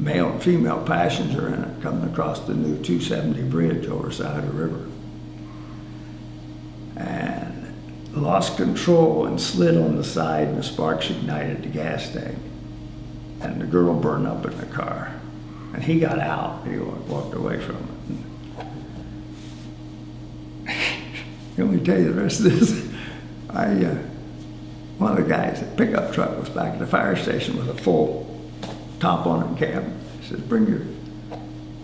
male and female passenger in it coming across the new 270 bridge over the side of the river. And lost control and slid on the side, and the sparks ignited the gas tank. And the girl burned up in the car. And he got out, he walked away from it. Let me tell you the rest of this. One of the guys, the pickup truck was back at the fire station with a full top on it cab. He said, bring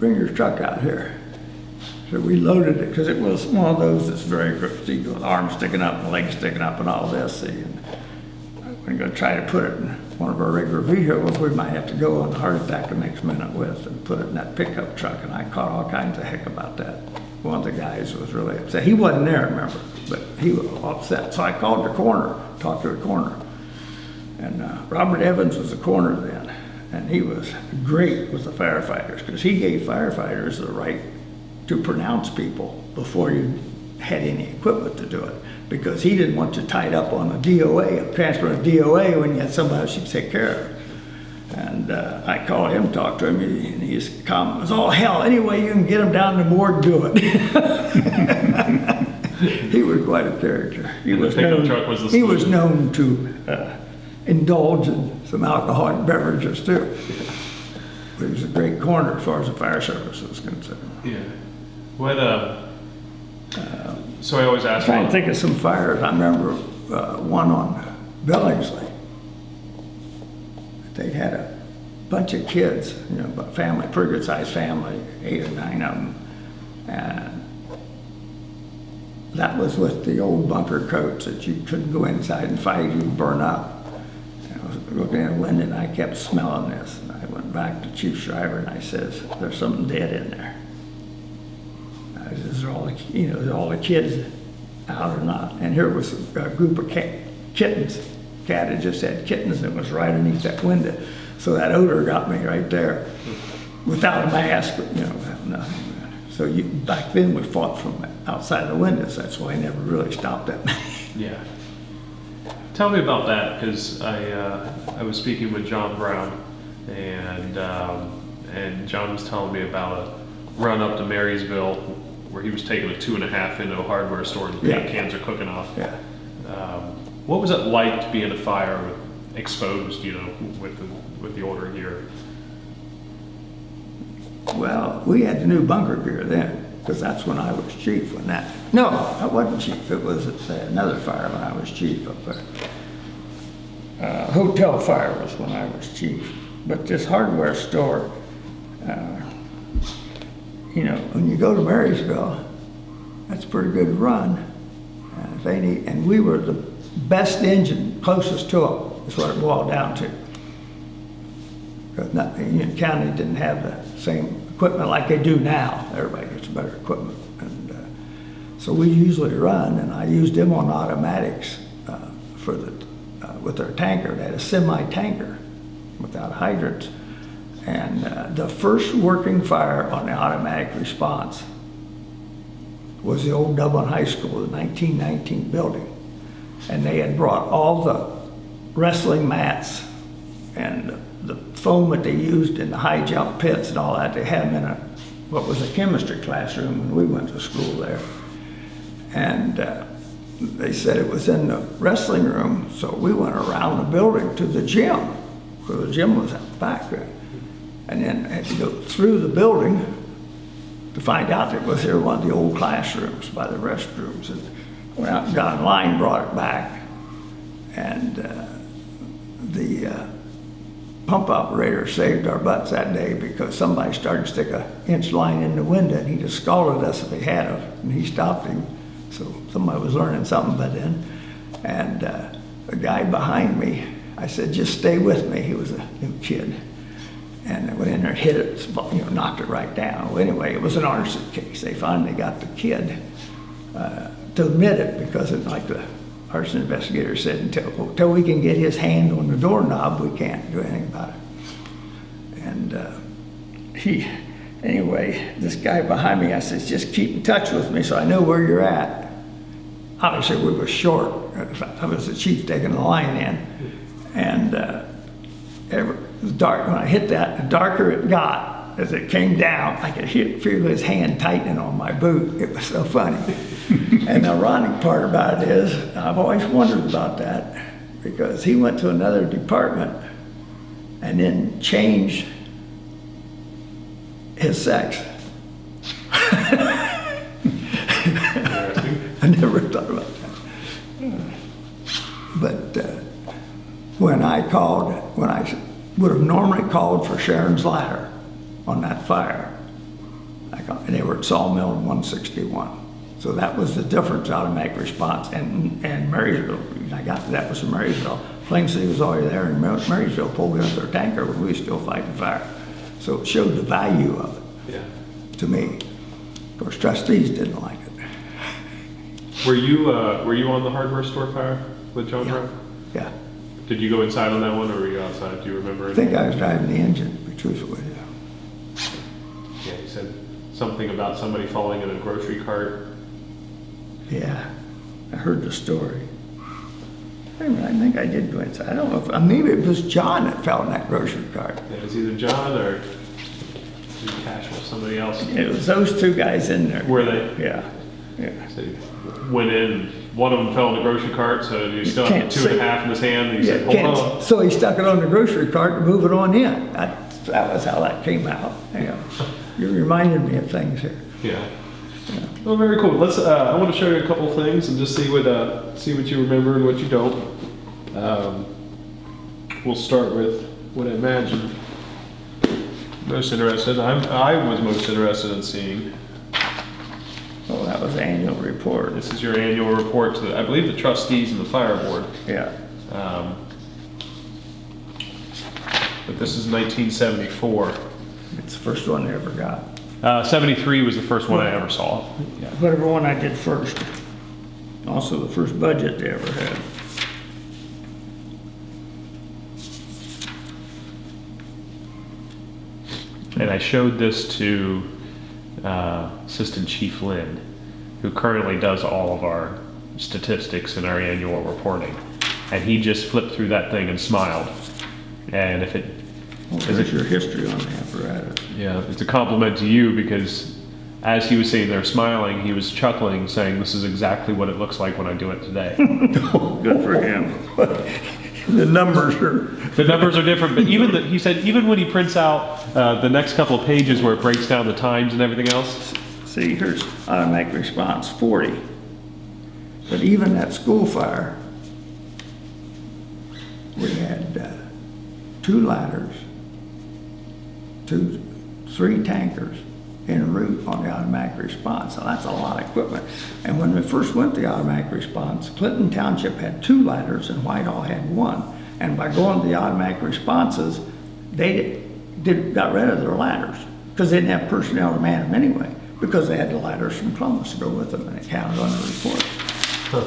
your truck out here. So we loaded it, because it was one of those that's very good, with arms sticking up and legs sticking up and all this. See, and we're going to try to put it in one of our regular vehicles we might have to go on a heart attack the next minute with, and put it in that pickup truck. And I caught all kinds of heck about that. One of the guys was really upset. He wasn't there, remember, but he was upset. So I called the coroner, talked to the coroner. And Robert Evans was the coroner then. And he was great with the firefighters, because he gave firefighters the right to pronounce people before you had any equipment to do it, because he didn't want you tied up on a DOA, transfer a DOA, when you had somebody else you could take care of. And I called him, talked to him, and his comment was, "Oh hell, any way you can get him down to the morgue, do it." He was quite a character. He was known to indulge in some alcoholic beverages too. But he was a great coroner as far as the fire service was concerned. Yeah. What? So I always ask. I'm trying to think of some fires. I remember one on Billingsley. They had a bunch of kids, family, pretty good sized family, 8 or 9 of them, and that was with the old bunker coats that you couldn't go inside and fight, you'd burn up. And I was looking at a window and I kept smelling this, and I went back to Chief Shriver and I says, "There's something dead in there." I says, "Are all the kids out or not?" And here was a group of kittens. Cat had just had kittens, and it was right underneath that window. So that odor got me right there, without a mask, nothing. So back then we fought from outside the windows. That's why I never really stopped that many. Yeah. Tell me about that, because I was speaking with John Brown, and John was telling me about a run up to Marysville where he was taking a 2.5 into a hardware store, and the paint cans are cooking off. Yeah. What was it like to be in a fire exposed, with the older gear? Well, we had the new bunker gear then, because that's when I was chief. No, I wasn't chief. It was another fire when I was chief up there. Hotel fire was when I was chief. But this hardware store, when you go to Marysville, that's a pretty good run. And we were the best engine closest to them, is what it boiled down to. Because Union County didn't have the same equipment like they do now. Everybody gets better equipment. And so we usually run, and I used them on automatics with their tanker. They had a semi-tanker without hydrants. And the first working fire on the automatic response was the old Dublin High School, the 1919 building. And they had brought all the wrestling mats and the foam that they used in the high jump pits and all that. They had them in what was a chemistry classroom when we went to school there. And they said it was in the wrestling room, so we went around the building to the gym, because the gym was out back there. And then had to go through the building to find out it was one of the old classrooms by the restrooms. And went out and got in line, brought it back, and the pump operator saved our butts that day, because somebody started to stick an inch line in the window, and he just scalded us if he had it, and he stopped him. So somebody was learning something by then. And the guy behind me, I said, "Just stay with me." He was a new kid. And I went in there and hit it, knocked it right down. Well, anyway, it was an arson case. They finally got the kid to admit it, because like the arson investigator said, until we can get his hand on the doorknob, we can't do anything about it. And anyway, this guy behind me, I said, "Just keep in touch with me so I know where you're at." Obviously, we were short. I was the chief taking the line in. And was dark. When I hit that, the darker it got as it came down. I could feel his hand tightening on my boot. It was so funny. And the ironic part about it is, I've always wondered about that, because he went to another department and then changed his sex. I never thought about that. But when I would have normally called for Sharon's ladder on that fire, and they were at Sawmill in 161. So that was the difference, automatic response. And Marysville, I got to that was from Marysville. Plain City was already there, and Marysville pulled in their tanker when we were still fighting fire. So it showed the value of it to me. Of course, trustees didn't like it. Were you on the hardware store fire with John Brown? Yeah. Did you go inside on that one, or were you outside? Do you remember? I think I was driving the engine, to be truthful with you. Yeah, you said something about somebody falling in a grocery cart. Yeah, I heard the story. I think I did go inside. I don't know if, maybe it was John that fell in that grocery cart. Yeah, it was either John or Cash with somebody else. It was those two guys in there. Were they? Yeah, yeah. So he went in, one of them fell in the grocery cart, so he still had Can't 2.5 in his hand, and he said, hold on. So he stuck it on the grocery cart to move it on in. That was how that came out. Yeah. You reminded me of things here. Yeah. Well, very cool. Let's. I want to show you a couple of things and just see what you remember and what you don't. We'll start with what I imagine most interested. I was most interested in seeing. Oh, that was the annual report. This is your annual report to, I believe, the trustees and the fire board. Yeah. But this is 1974. It's the first one they ever got. 73 was the first one I ever saw. Yeah, whatever one I did first. Also the first budget they ever had. And I showed this to Assistant Chief Lynn, who currently does all of our statistics and our annual reporting. And he just flipped through that thing and smiled. And if it... There's your history on the apparatus. Yeah, it's a compliment to you, because as he was sitting there smiling, he was chuckling, saying, "This is exactly what it looks like when I do it today." Good for him. The numbers are different, but he said even when he prints out the next couple of pages where it breaks down the times and everything else. See, here's automatic response 40. But even that school fire, we had 2 ladders, 3 tankers en route on the automatic response. So that's a lot of equipment. And when we first went to the automatic response, Clinton Township had 2 ladders and Whitehall had 1. And by going to the automatic responses, they got rid of their ladders because they didn't have personnel to man them anyway, because they had the ladders from Columbus to go with them, and it counted on the report. Huh.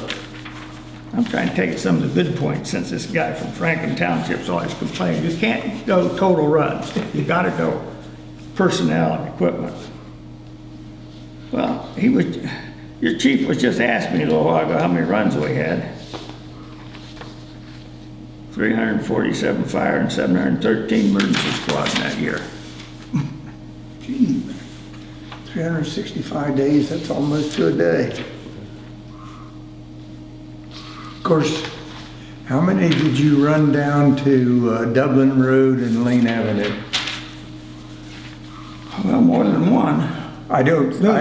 I'm trying to take some of the good points, since this guy from Franklin Township's always complaining. You can't go total runs. You got to go personnel and equipment. Well, your chief was just asking me a little while ago how many runs we had. 347 fire and 713 emergency squads in that year. Gee, 365 days, that's almost to a day. Of course, how many did you run down to Dublin Road and Lane Avenue? Well, more than one. I don't think,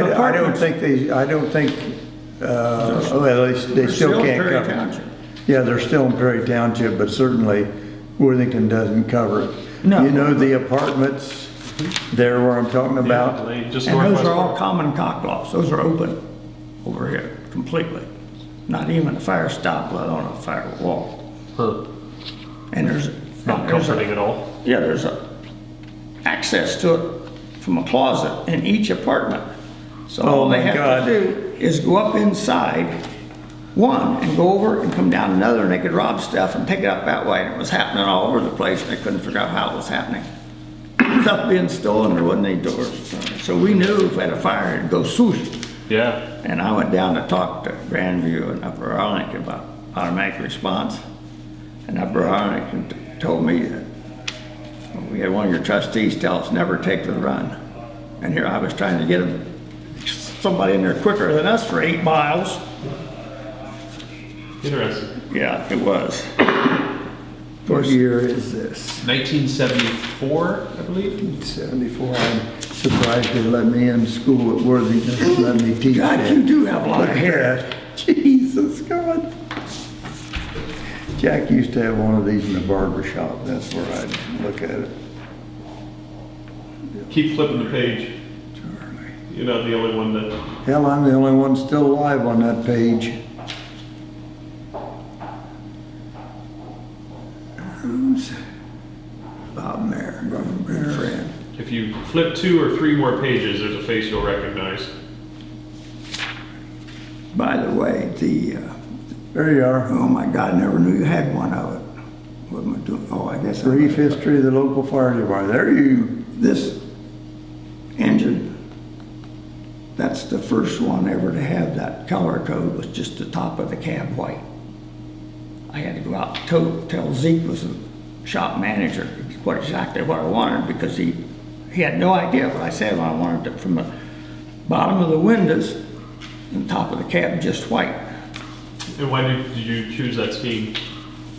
well, they still can't Perry cover it. Township. Yeah, they're still in Perry Township, but certainly Worthington doesn't cover it. No. You know the apartments there where I'm talking about? Yeah, just And those northwest are all corner. common cock lofts. Those are open over here completely. Not even a fire stop, let alone a fire wall. Huh. And there's Not comforting at all. Yeah, there's a access to it from a closet in each apartment. So Oh all they my have God. to do is go up inside one and go over and come down another, and they could rob stuff and pick it up that way. And it was happening all over the place, and they couldn't figure out how it was happening. Stuff being stolen, there wasn't any doors. So we knew if we had a fire, it'd go swoosh. Yeah. And I went down to talk to Grandview and Upper Arlington about automatic response. And Upper Arlington told me that had one of your trustees tell us never take the run. And here I was trying to get somebody in there quicker than us for 8 miles. Interesting. Yeah, it was. What year is this? 1974, I believe. 74. I'm surprised they let me in school at Worthington and let me teach God, that. you do have a lot Look of at hair. that. Jesus, God. Jack used to have one of these in the barber shop. That's where I'd look at it. Keep flipping the page. Charlie. You're not the only one that. Hell, I'm the only one still alive on that page. Who's Bob Mayer? Bob Mayer. Friend. If you flip 2 or 3 more pages, there's a face you'll recognize. By the way, There you are. oh my God, never knew you had one of it. What am I doing? Oh, I guess. Brief history of the local fire department. There you. This engine, that's the first one ever to have that color code, was just the top of the cab white. I had to go out and tell Zeke, was the shop manager, exactly what I wanted, because he had no idea what I said. I wanted it from the bottom of the windows and top of the cab just white. And why did you choose that scheme?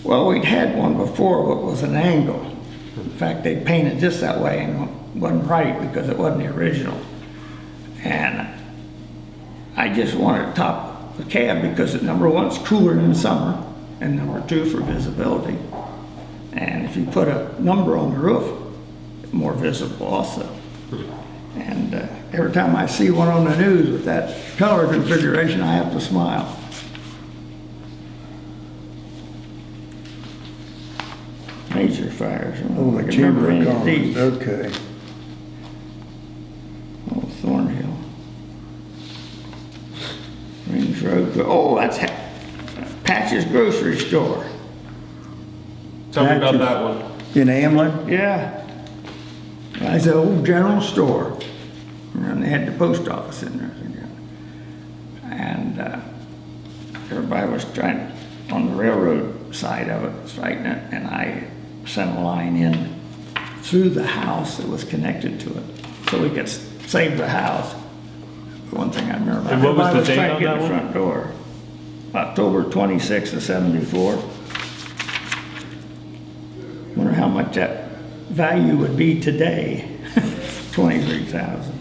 Well, we'd had one before, but it was an angle. In fact, they painted this that way and it wasn't right because it wasn't the original. And I just wanted top of the cab because number one, it's cooler in the summer, and number two, for visibility. And if you put a number on the roof, it's more visible also. And every time I see one on the news with that color configuration, I have to smile. Major fires. Oh, I the can remember Chamber any of of these. Commerce. Okay. Oh, Thornhill. Rings Road. Oh, that's Patch's grocery store. Tell me about Patches. that one. In Amlin? Yeah. That's an old general store. And they had the post office in there. And everybody was trying, on the railroad side of it, was fighting it. And I sent a line in through the house that was connected to it, so we could save the house. One thing I remember. And what was the Everybody date trying to on get that in the one? front door. October 26th of 74. Wonder how much that value would be today. 23,000.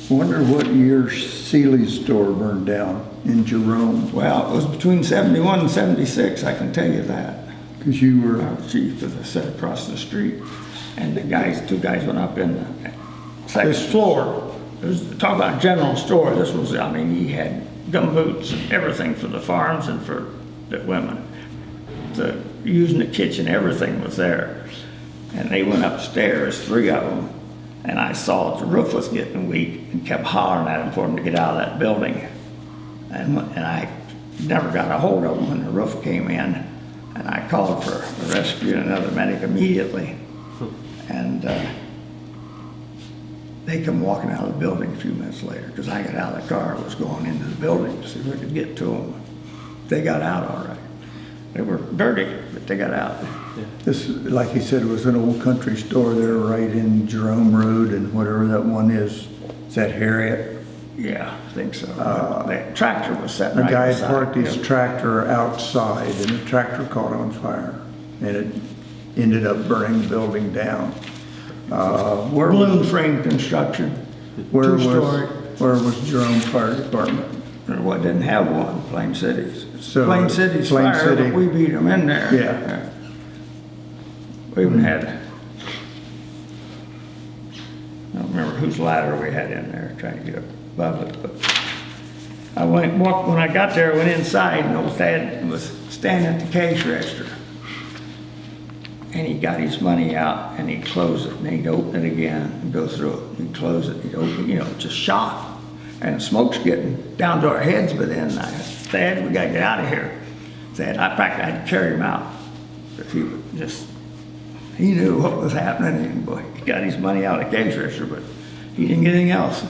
Wonder what year Seeley's store burned down in Jerome. Well, it was between 71 and 76, I can tell you that. Because you I were, was chief, as I said, across the street. And the guys, 2 guys went up in the second floor. It was, talk about a general store. This was, I mean, he had gumboots and everything for the farms and for the women. Using the kitchen, everything was there. And they went upstairs, 3 of them, and I saw the roof was getting weak and kept hollering at them for them to get out of that building. And I never got a hold of them when the roof came in. And I called for a rescue and another medic immediately. And they come walking out of the building a few minutes later, because I got out of the car and was going into the building to see if I could get to them. They got out all right. They were dirty, but they got out. this, like he said, it was an old country store there right in Jerome Road and whatever that one is. Is that Harriet? Yeah, I think so. The tractor was sitting A right guy beside parked his him. tractor outside and the tractor caught on fire. And it ended up burning the building down. Where Balloon was, frame construction, where two-story. was Jerome Fire Department? Or what, didn't have one, Plain Cities. So, Plain Cities Plain fire, City. but we beat them in there. Yeah. We even had, I don't remember whose ladder we had in there trying to get above it, but when I got there, I went inside and old Thad was standing at the cash register. And he got his money out and he'd close it and he'd open it again and go through it. He'd close it, he'd open, just shock. And the smoke's getting down to our heads, but then I said, Thad, we gotta get out of here. Thad, I practically had to carry him out. Because he knew what was happening, and boy, he got his money out of the cash register, but he didn't get anything else.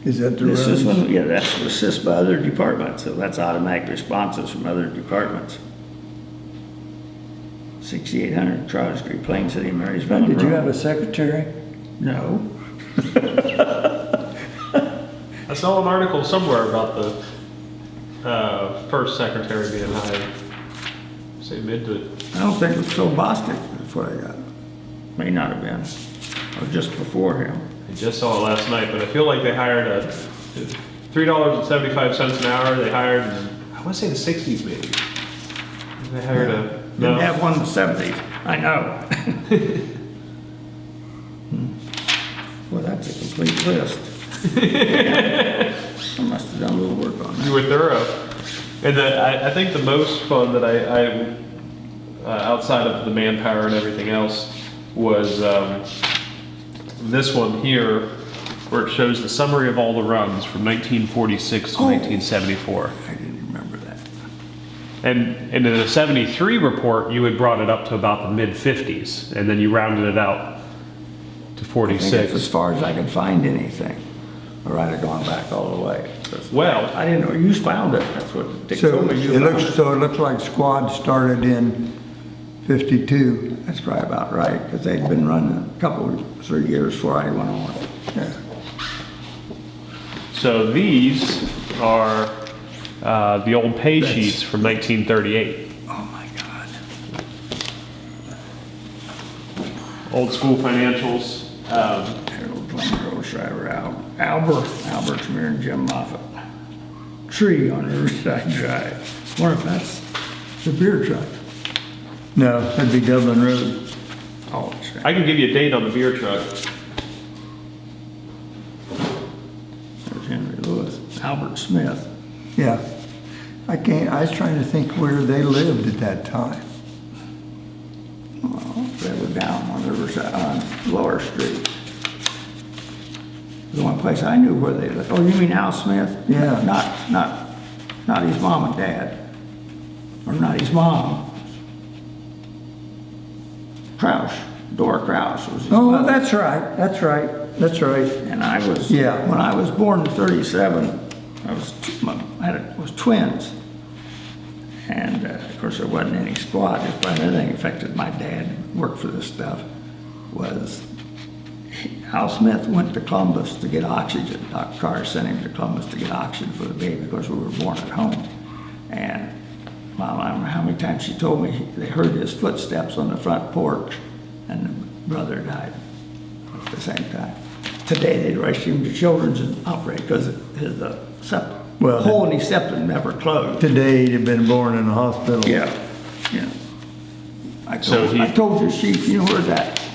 Is that the This is runs? when, yeah, that's assist by other departments, so that's automatic responses from other departments. 6800 Charles Street, Plain City, Marysville. Did you Monroe. have a secretary? No. I saw an article somewhere about the first secretary being hired. Say mid to, I don't think it was Phil Bostic, that's what I got. May not have been, or just before him. I just saw it last night, but I feel like they hired a $3.75 an hour. They hired, I want to say the 60s maybe. They hired a, Didn't no, have one in the 70s, I know. Well, that's a complete list. I must have done a little work on you that. were thorough. And I think the most fun that I outside of the manpower and everything else, was this one here, where it shows the summary of all the runs from 1946 to 1974. I didn't remember that. And in the 73 report, you had brought it up to about the mid-50s, and then you rounded it out to I think 46. that's as far as I could find anything, or I'd have gone back all the way. Well, I didn't know, you found it, that's what Dick So told me. it You found looks, so it looks like squad started in 52. That's probably about right, because they'd been running a couple, 3 years before I went on. Yeah. so these are the old pay sheets from 1938. Oh my God. Old school financials. Harold Plummer, Earl Shriver, Albert Termeer, and Jim Moffett. Tree on Riverside Drive. Wonder if that's the beer truck. No, that'd be Dublin Road. Oh, that's right. I can give you a date on the beer truck. There's Henry Lewis. Albert Smith. Yeah. I was trying to think where they lived at that time. Well, they were down on Riverside, on Lower Street. The one place I knew where they lived. Oh, you mean Al Smith? Yeah. Not his mom and dad. Or not his mom. Kraus, Dora Kraus was his Oh, mother. that's right, that's right, that's right. And I was, Yeah. when I was born in 37, was twins. And of course, there wasn't any squad, just about anything affected my dad, worked for this stuff, was Al Smith went to Columbus to get oxygen. Dr. Carr sent him to Columbus to get oxygen for the baby because we were born at home. And Mom, I don't know how many times she told me they heard his footsteps on the front porch, and the brother died at the same time. Today they'd rush him to Children's and operate because his Well, hole in his septum never closed. Today he'd have been born in a hospital. Yeah, yeah. I So told you, Chief, you know where that